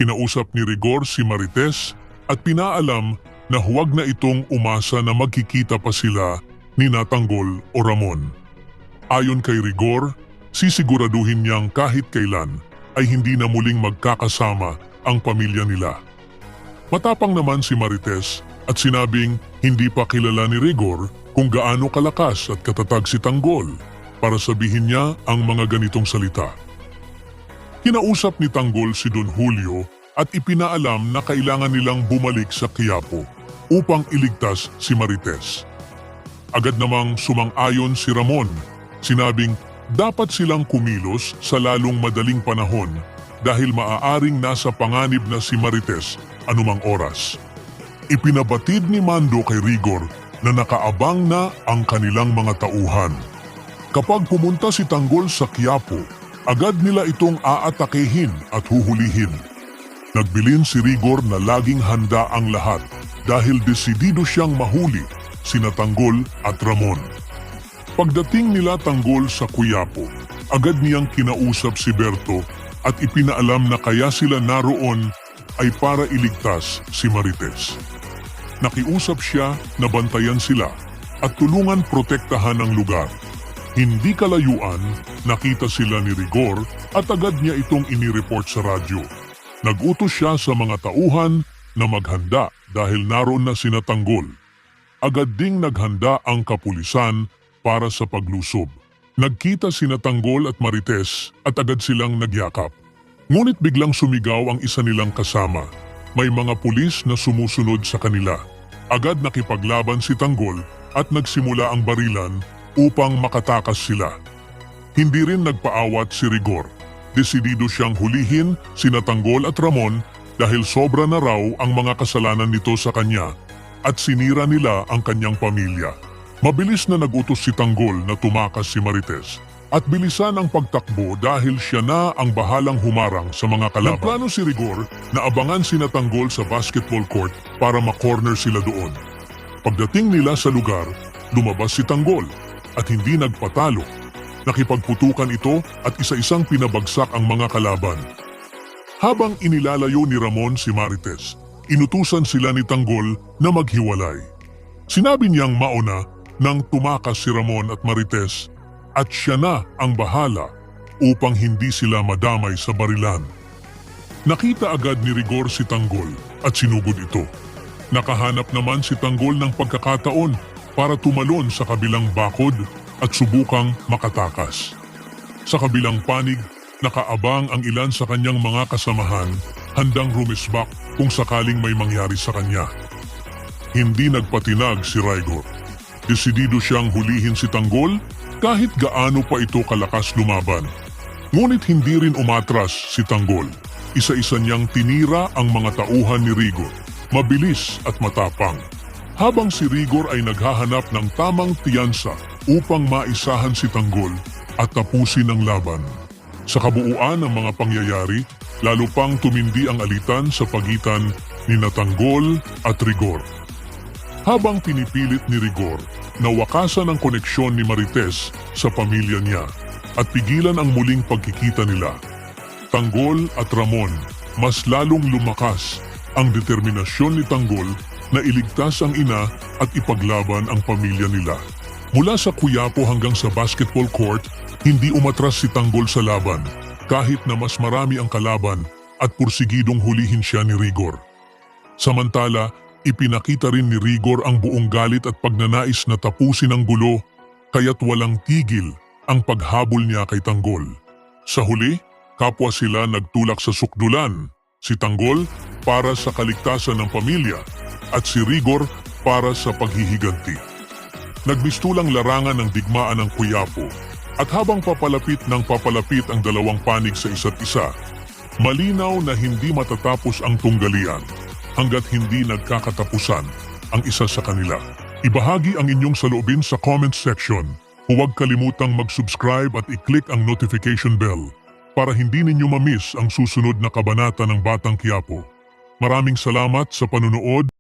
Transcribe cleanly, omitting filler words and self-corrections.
Kinausap ni Rigor si Marites at pinaalam na huwag na itong umasa na magkikita pa sila ni Tanggol o Ramon. Ayon kay Rigor, sisiguraduhin niyang kahit kailan ay hindi na muling magkakasama ang pamilya nila. Matapang naman si Marites at sinabing hindi pa kilala ni Rigor kung gaano kalakas at katatag si Tanggol para sabihin niya ang mga ganitong salita. Kinausap ni Tanggol si Don Julio at ipinaalam na kailangan nilang bumalik sa Quiapo upang iligtas si Marites. Agad namang sumang-ayon si Ramon, sinabing dapat silang kumilos sa lalong madaling panahon dahil maaaring nasa panganib na si Marites anumang oras. Ipinabatid ni Mando kay Rigor na nakaabang na ang kanilang mga tauhan. Kapag pumunta si Tanggol sa Quiapo, agad nila itong aatakehin at huhulihin. Nagbilin si Rigor na laging handa ang lahat dahil desidido siyang mahuli sina Tanggol at Ramon. Pagdating nila Tanggol sa Quiapo, agad niyang kinausap si Berto at ipinaalam na kaya sila naroon ay para iligtas si Marites. Nakiusap siya na bantayan sila at tulungan protektahan ang lugar. Hindi kalayuan, nakita sila ni Rigor at agad niya itong inireport sa radyo. Nagutos siya sa mga tauhan na maghanda dahil naroon na sina Tanggol. Agad ding naghanda ang kapulisan para sa paglusob. Nagkita sina Tanggol at Marites at agad silang nagyakap. Ngunit biglang sumigaw ang isa nilang kasama. May mga pulis na sumusunod sa kanila. Agad nakipaglaban si Tanggol at nagsimula ang barilan upang makatakas sila. Hindi rin nagpaawat si Rigor. Desidido siyang hulihin sina Tanggol at Ramon dahil sobra na raw ang mga kasalanan nito sa kanya at sinira nila ang kanyang pamilya. Mabilis na nagutos si Tanggol na tumakas si Marites at bilisan ang pagtakbo dahil siya na ang bahalang humarang sa mga kalaban. Nagplano si Rigor na abangan sina Tanggol sa basketball court para makorner sila doon. Pagdating nila sa lugar, lumabas si Tanggol at hindi nagpatalo. Nakipagputukan ito at isa-isang pinabagsak ang mga kalaban. Habang inilalayo ni Ramon si Marites, inutusan sila ni Tanggol na maghiwalay. Sinabi niyang mauna nang tumakas si Ramon at Marites at siya na ang bahala upang hindi sila madamay sa barilan. Nakita agad ni Rigor si Tanggol at sinugod ito. Nakahanap naman si Tanggol ng pagkakataon para tumalon sa kabilang bakod at subukang makatakas. Sa kabilang panig, nakaabang ang ilan sa kanyang mga kasamahan handang rumisbak kung sakaling may mangyari sa kanya. Hindi nagpatinag si Rigor. Desidido siyang hulihin si Tanggol kahit gaano pa ito kalakas lumaban. Ngunit hindi rin umatras si Tanggol. Isa-isa niyang tinira ang mga tauhan ni Rigor. Mabilis at matapang. Habang si Rigor ay naghahanap ng tamang tiyansa upang maisahan si Tanggol at tapusin ang laban. Sa kabuuan ng mga pangyayari, lalo pang tumindi ang alitan sa pagitan ni Tanggol at Rigor. Habang pinipilit ni Rigor na wakasan ang koneksyon ni Marites sa pamilya niya at pigilan ang muling pagkikita nila, Tanggol at Ramon mas lalong lumakas ang determinasyon ni Tanggol na iligtas ang ina at ipaglaban ang pamilya nila. Mula sa Quiapo hanggang sa basketball court, hindi umatras si Tanggol sa laban kahit na mas marami ang kalaban at pursigidong hulihin siya ni Rigor. Samantala, ipinakita rin ni Rigor ang buong galit at pagnanais na tapusin ang gulo kaya't walang tigil ang paghabol niya kay Tanggol. Sa huli, kapwa sila nagtulak sa sukdulan, si Tanggol para sa kaligtasan ng pamilya at si Rigor para sa paghihiganti. Nagmistulang larangan ng digmaan ng Quiapo at habang papalapit ang dalawang panig sa isa't isa, malinaw na hindi matatapos ang tunggalian hanggat hindi nagkakatapusan ang isa sa kanila. Ibahagi ang inyong saloobin sa comment section. Huwag kalimutang mag-subscribe at i-click ang notification bell para hindi ninyo ma-miss ang susunod na kabanata ng Batang Quiapo. Maraming salamat sa panunood.